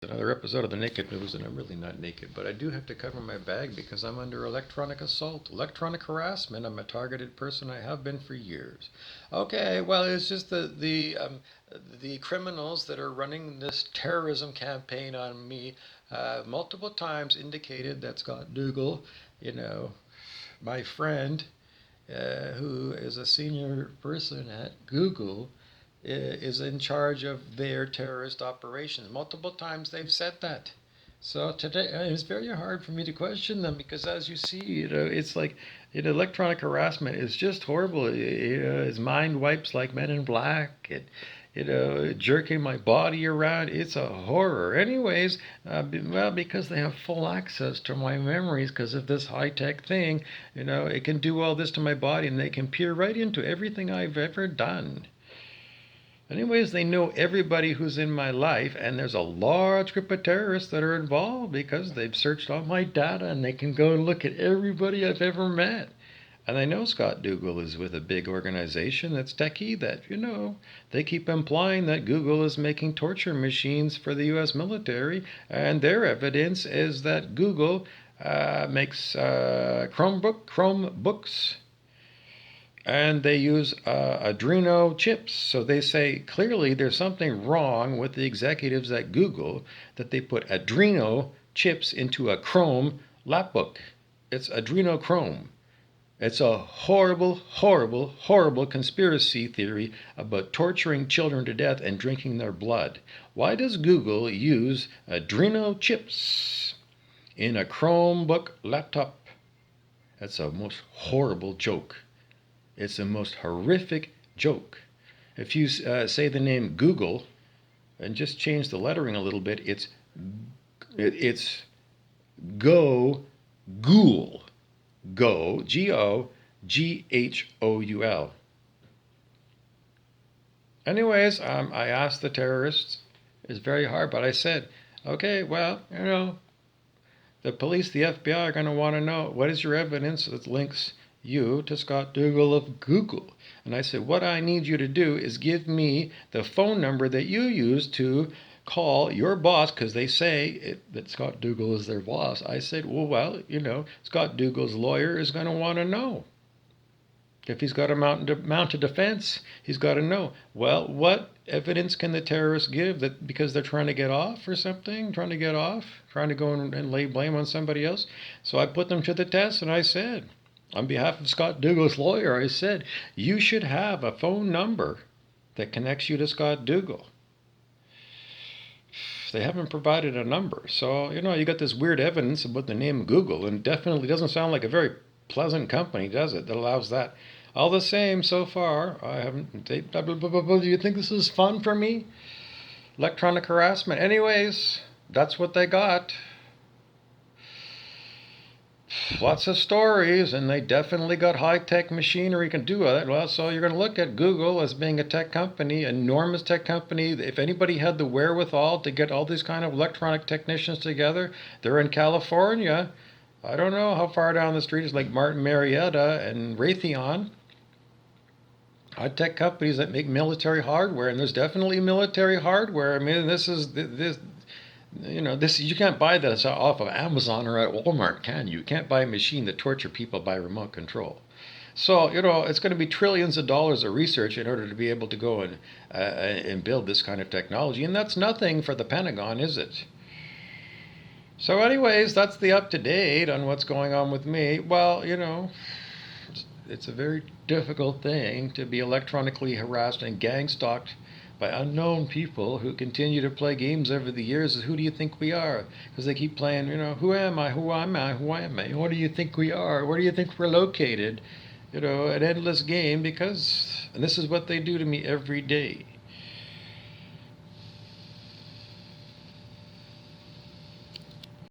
Another episode of the Naked News, and I'm really not naked, but I do have to cover my bag because I'm under electronic assault, electronic harassment. I'm a targeted person. I have been for years. Okay, well, it's just the criminals that are running this terrorism campaign on me multiple times indicated that Scott Dougall, you know, my friend, who is a senior person at Google, is in charge of their terrorist operations. Multiple times they've said that. So today it's very hard for me to question them because, as you see, it's like electronic harassment is just horrible. His mind wipes like Men in Black. Jerking my body around. It's a horror. Anyways, well, because they have full access to my memories because of this high-tech thing, it can do all this to my body and they can peer right into everything I've ever done. Anyways, they know everybody who's in my life, and there's a large group of terrorists that are involved because they've searched all my data and they can go and look at everybody I've ever met. And I know Scott Dougall is with a big organization that's techie that, they keep implying that Google is making torture machines for the U.S. military, and their evidence is that Google makes Chromebooks, and they use Adreno chips. So they say clearly there's something wrong with the executives at Google that they put Adreno chips into a Chrome lapbook. It's adrenochrome. It's a horrible, horrible, horrible conspiracy theory about torturing children to death and drinking their blood. Why does Google use Adreno chips in a Chromebook laptop? That's a most horrible joke. It's the most horrific joke. If you say the name Google and just change the lettering a little bit, it's go ghoul. Go, Goghhoul. Anyways, I asked the terrorists. It's very hard, but I said, okay, well, the police, the FBI are going to want to know what is your evidence that links you to Scott Dougall of Google. And I said, what I need you to do is give me the phone number that you use to call your boss, because they say that Scott Dougall is their boss. I said, well, Scott Dougall's lawyer is going to want to know. If he's got to mount a defense, he's got to know. Well, what evidence can the terrorists give that because they're trying to get off or something, trying to go and lay blame on somebody else? So I put them to the test, and I said, on behalf of Scott Dougall's lawyer, I said, you should have a phone number that connects you to Scott Dougall. They haven't provided a number. So, you got this weird evidence about the name Google, and definitely doesn't sound like a very pleasant company, does it, that allows that? All the same, so far, I haven't... Do you think this is fun for me? Electronic harassment. Anyways, that's what they got. Lots of stories, and they definitely got high-tech machinery can do it. Well, so you're going to look at Google as being a tech company, enormous tech company. If anybody had the wherewithal to get all these kind of electronic technicians together, they're in California. I don't know how far down the street is like Martin Marietta and Raytheon. High-tech companies that make military hardware, and there's definitely military hardware. I mean, this you can't buy this off of Amazon or at Walmart, can you? You can't buy a machine that tortures people by remote control. So, it's going to be trillions of dollars of research in order to be able to go and build this kind of technology. And that's nothing for the Pentagon, is it? So anyways, that's the up-to-date on what's going on with me. Well, it's a very difficult thing to be electronically harassed and gang-stalked by unknown people who continue to play games over the years. Who do you think we are? Because they keep playing, who am I? Who am I? Who am I? What do you think we are? Where do you think we're located? An endless game and this is what they do to me every day.